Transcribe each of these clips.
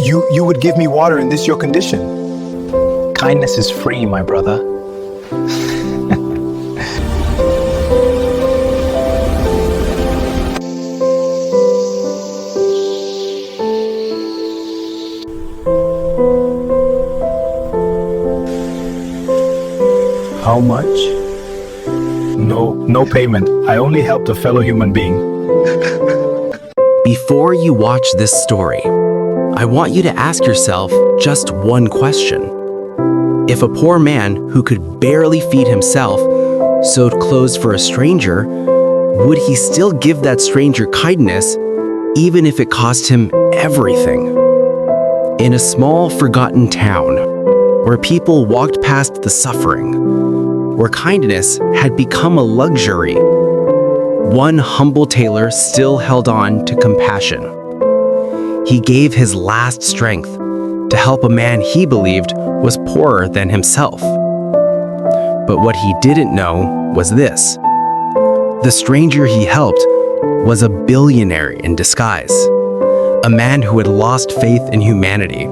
You would give me water in this your condition. Kindness is free, my brother. How much? No payment. I only helped a fellow human being. Before you watch this story, I want you to ask yourself just one question. If a poor man who could barely feed himself sewed clothes for a stranger, would he still give that stranger kindness even if it cost him everything? In a small, forgotten town, where people walked past the suffering, where kindness had become a luxury, one humble tailor still held on to compassion. He gave his last strength to help a man he believed was poorer than himself. But what he didn't know was this: the stranger he helped was a billionaire in disguise, a man who had lost faith in humanity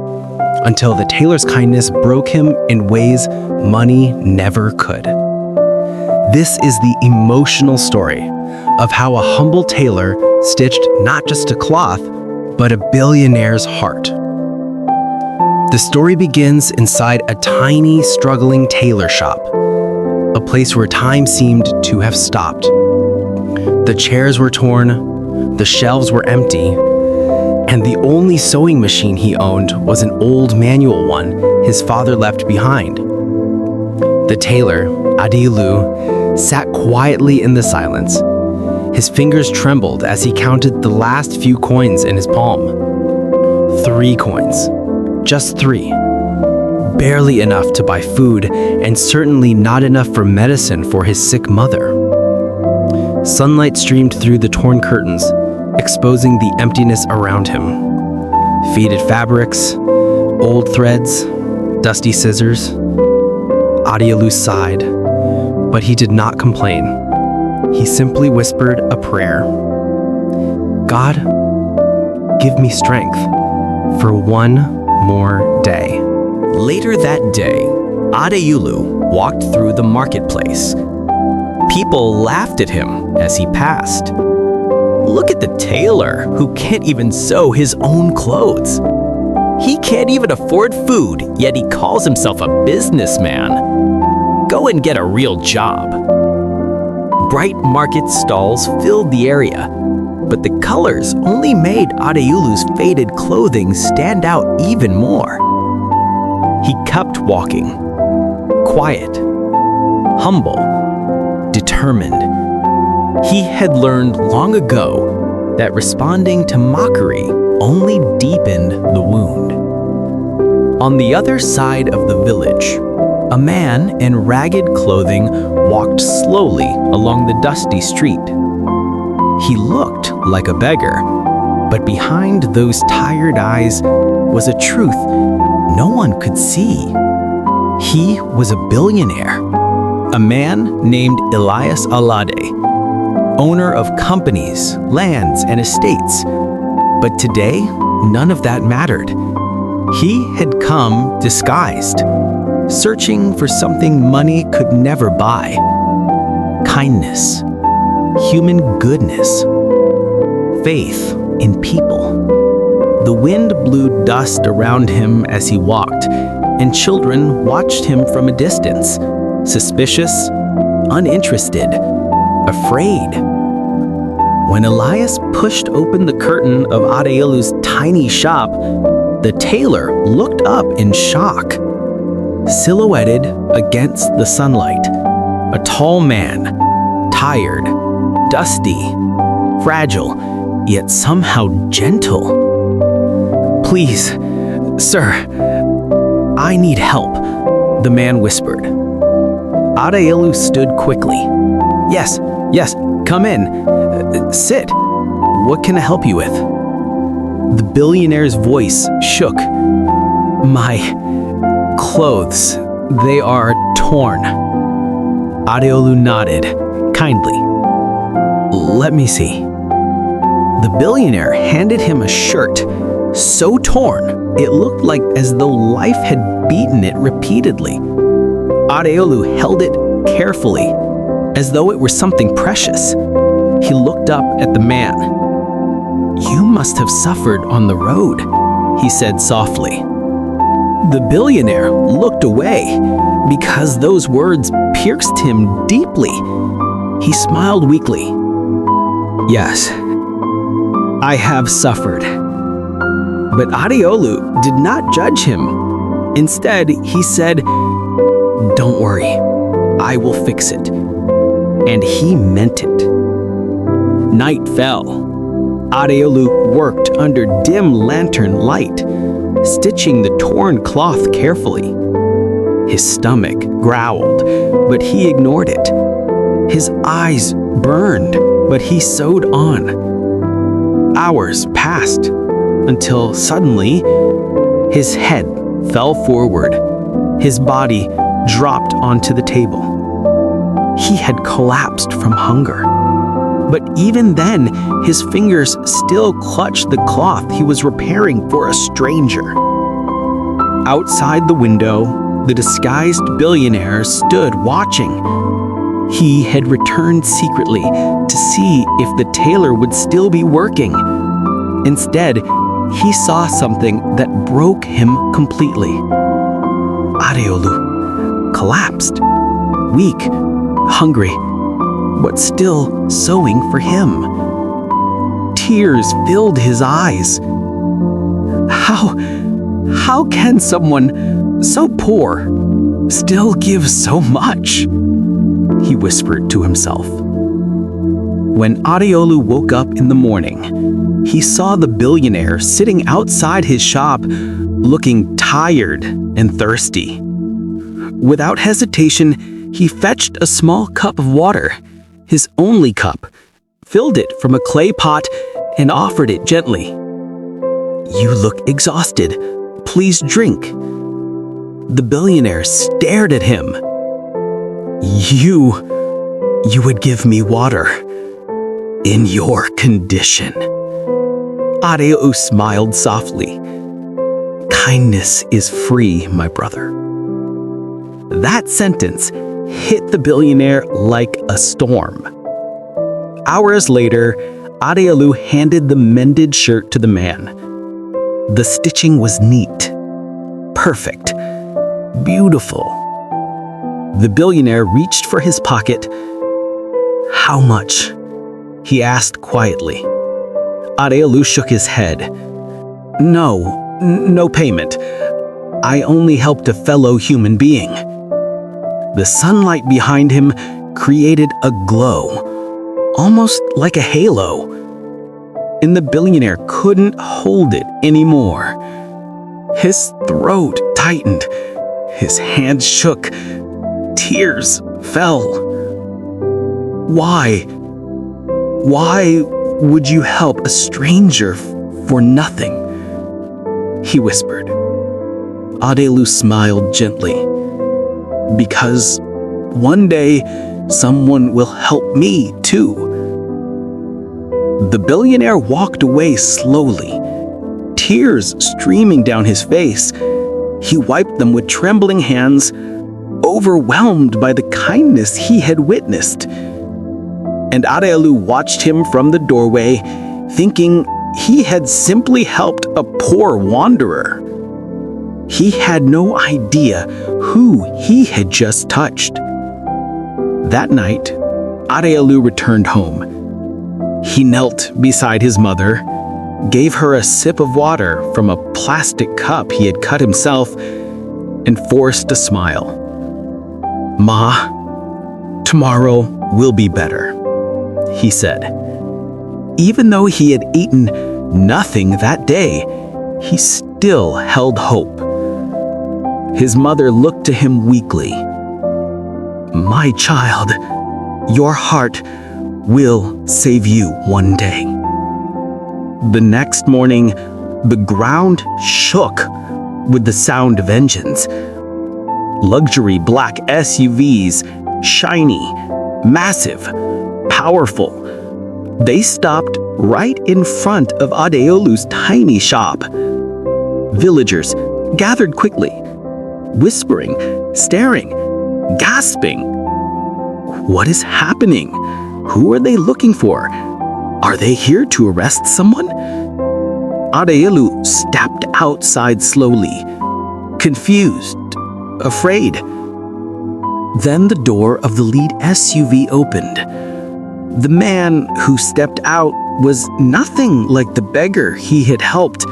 until the tailor's kindness broke him in ways money never could. This is the emotional story of how a humble tailor stitched not just a cloth, but a billionaire's heart. The story begins inside a tiny, struggling tailor shop, a place where time seemed to have stopped. The chairs were torn, the shelves were empty, and the only sewing machine he owned was an old manual one his father left behind. The tailor, Adilu, sat quietly in the silence. His fingers trembled as he counted the last few coins in his palm. 3 coins. Just 3. Barely enough to buy food, and certainly not enough for medicine for his sick mother. Sunlight streamed through the torn curtains, exposing the emptiness around him. Faded fabrics, old threads, dusty scissors. Adielu sighed, but he did not complain. He simply whispered a prayer. God, give me strength for one more day. Later that day, Adeyulu walked through the marketplace. People laughed at him as he passed. Look at the tailor who can't even sew his own clothes. He can't even afford food, yet he calls himself a businessman. Go and get a real job. Bright market stalls filled the area, but the colors only made Adeyulu's faded clothing stand out even more. He kept walking, quiet, humble, determined. He had learned long ago that responding to mockery only deepened the wound. On the other side of the village, a man in ragged clothing walked slowly along the dusty street. He looked like a beggar, but behind those tired eyes was a truth no one could see. He was a billionaire, a man named Elias Alade, owner of companies, lands, and estates. But today, none of that mattered. He had come disguised, searching for something money could never buy: kindness, human goodness, faith in people. The wind blew dust around him as he walked, and children watched him from a distance, suspicious, uninterested, afraid. When Elias pushed open the curtain of Adeyulu's tiny shop, the tailor looked up in shock. Silhouetted against the sunlight, a tall man, tired, dusty, fragile, yet somehow gentle. "Please, sir, I need help," the man whispered. Adeyulu stood quickly. Yes, come in. Sit. What can I help you with?" The billionaire's voice shook. "My clothes, they are torn." Adeyulu nodded, kindly. "Let me see." The billionaire handed him a shirt so torn it looked like as though life had beaten it repeatedly. Adeolu held it carefully, as though it were something precious. He looked up at the man. "You must have suffered on the road," he said softly. The billionaire looked away because those words pierced him deeply. He smiled weakly. "Yes, I have suffered." But Adeolu did not judge him. Instead, he said, "Don't worry, I will fix it." And he meant it. Night fell. Adeolu worked under dim lantern light, stitching the torn cloth carefully. His stomach growled, but he ignored it. His eyes burned, but he sewed on. Hours passed until suddenly his head fell forward. His body dropped onto the table. He had collapsed from hunger. But even then, his fingers still clutched the cloth he was repairing for a stranger. Outside the window, the disguised billionaire stood watching. He had returned secretly to see if the tailor would still be working. Instead, he saw something that broke him completely. Adeolu collapsed, weak, hungry, but still sewing for him. Tears filled his eyes. How can someone so poor still give so much? He whispered to himself. When Adeolu woke up in the morning, he saw the billionaire sitting outside his shop, looking tired and thirsty. Without hesitation, he fetched a small cup of water, his only cup, filled it from a clay pot, and offered it gently. "You look exhausted. Please drink." The billionaire stared at him. You would give me water in your condition." Adeolu smiled softly. "Kindness is free, my brother." That sentence hit the billionaire like a storm. Hours later, Adeolu handed the mended shirt to the man. The stitching was neat, perfect, beautiful. The billionaire reached for his pocket. "How much?" he asked quietly. Adeolu shook his head. No payment. I only helped a fellow human being." The sunlight behind him created a glow, almost like a halo. And the billionaire couldn't hold it anymore. His throat tightened, his hands shook, tears fell. Why would you help a stranger for nothing?" he whispered. Adeolu smiled gently. "Because one day someone will help me too." The billionaire walked away slowly, tears streaming down his face. He wiped them with trembling hands, overwhelmed by the kindness he had witnessed. And Adeolu watched him from the doorway, thinking he had simply helped a poor wanderer. He had no idea who he had just touched. That night, Adeolu returned home. He knelt beside his mother, gave her a sip of water from a plastic cup he had cut himself, and forced a smile. "Ma, tomorrow will be better," he said. Even though he had eaten nothing that day, he still held hope. His mother looked to him weakly. "My child, your heart will save you one day." The next morning, the ground shook with the sound of engines. Luxury black SUVs, shiny, massive, powerful. They stopped right in front of Adeolu's tiny shop. Villagers gathered quickly, whispering, staring, gasping. What is happening? Who are they looking for? Are they here to arrest someone? Adeyelu stepped outside slowly, confused, afraid. Then the door of the lead SUV opened. The man who stepped out was nothing like the beggar he had helped.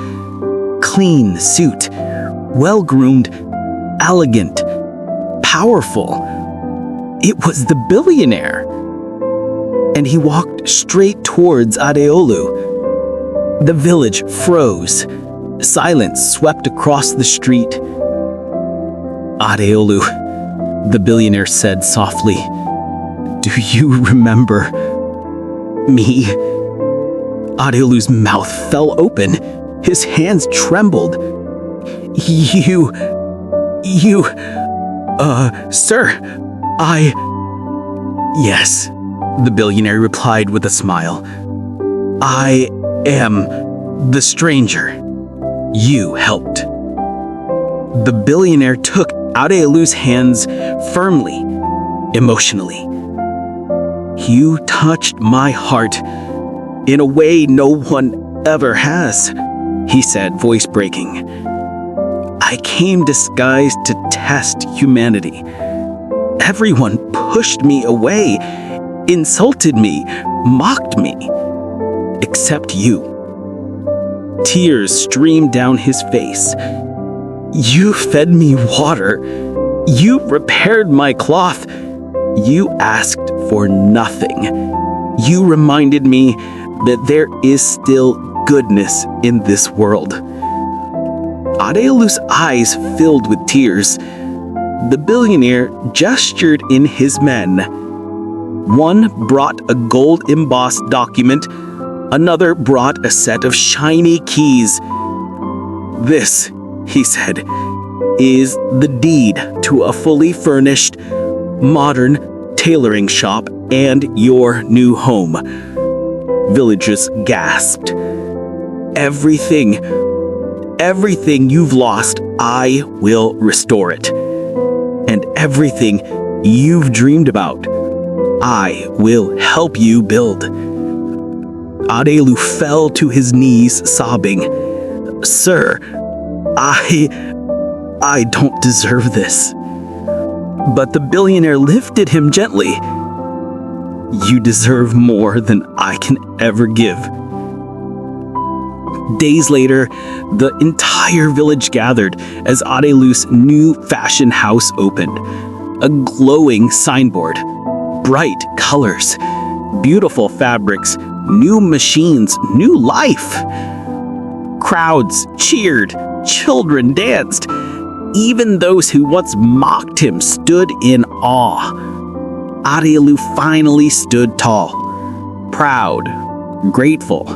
Clean suit, well-groomed, elegant, powerful. It was the billionaire. And he walked straight towards Adeyolu. The village froze. Silence swept across the street. Adeyolu, the billionaire said softly, "Do you remember me?" Adeyolu's mouth fell open. His hands trembled. Sir, Yes, the billionaire replied with a smile. "I am the stranger you helped." The billionaire took Adeyolu's hands firmly, emotionally. "You touched my heart in a way no one ever has," he said, voice breaking. "I came disguised to test humanity. Everyone pushed me away, insulted me, mocked me, except you." Tears streamed down his face. "You fed me water. You repaired my cloth. You asked for nothing. You reminded me that there is still goodness in this world." Adeyolu's eyes filled with tears. The billionaire gestured in his men. One brought a gold-embossed document. Another brought a set of shiny keys. "This," he said, "is the deed to a fully furnished, modern tailoring shop and your new home." Villagers gasped. Everything you've lost, I will restore it. And everything you've dreamed about, I will help you build." Adeyolu fell to his knees, sobbing, "Sir, I don't deserve this." But the billionaire lifted him gently. "You deserve more than I can ever give." Days later, the entire village gathered as Adeyolu's new fashion house opened. A glowing signboard, bright colors, beautiful fabrics, new machines, new life. Crowds cheered, children danced. Even those who once mocked him stood in awe. Adeyolu finally stood tall, proud, grateful.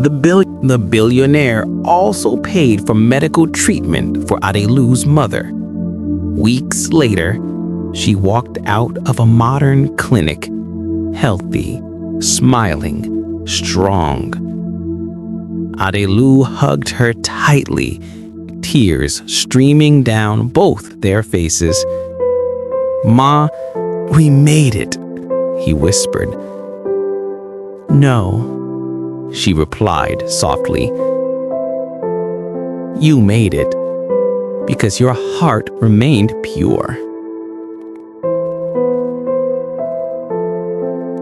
The billionaire also paid for medical treatment for Adeyolu's mother. Weeks later, she walked out of a modern clinic, healthy, smiling, strong. Adeyolu hugged her tightly, tears streaming down both their faces. "Ma, we made it," he whispered. "No," she replied softly. "You made it because your heart remained pure."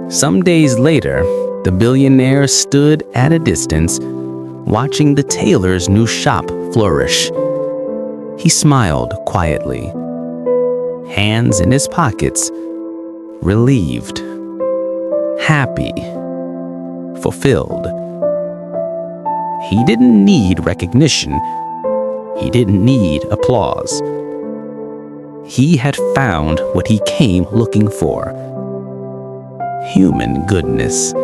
Some days later, the billionaire stood at a distance, watching the tailor's new shop flourish. He smiled quietly, hands in his pockets, relieved, happy, fulfilled. He didn't need recognition. He didn't need applause. He had found what he came looking for. Human goodness,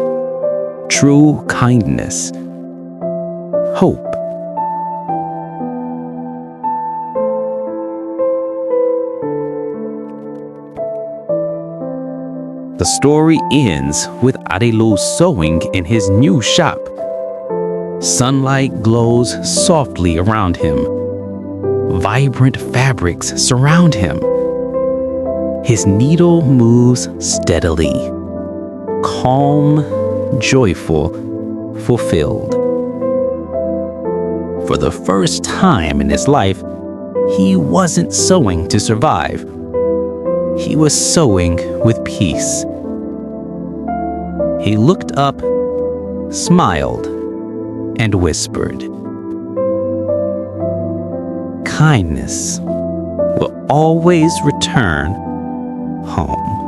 true kindness, hope. The story ends with Adeyolu sewing in his new shop. Sunlight glows softly around him. Vibrant fabrics surround him. His needle moves steadily, calm, joyful, fulfilled. For the first time in his life, he wasn't sewing to survive. He was sewing with peace. He looked up, smiled, and whispered, "Kindness will always return home."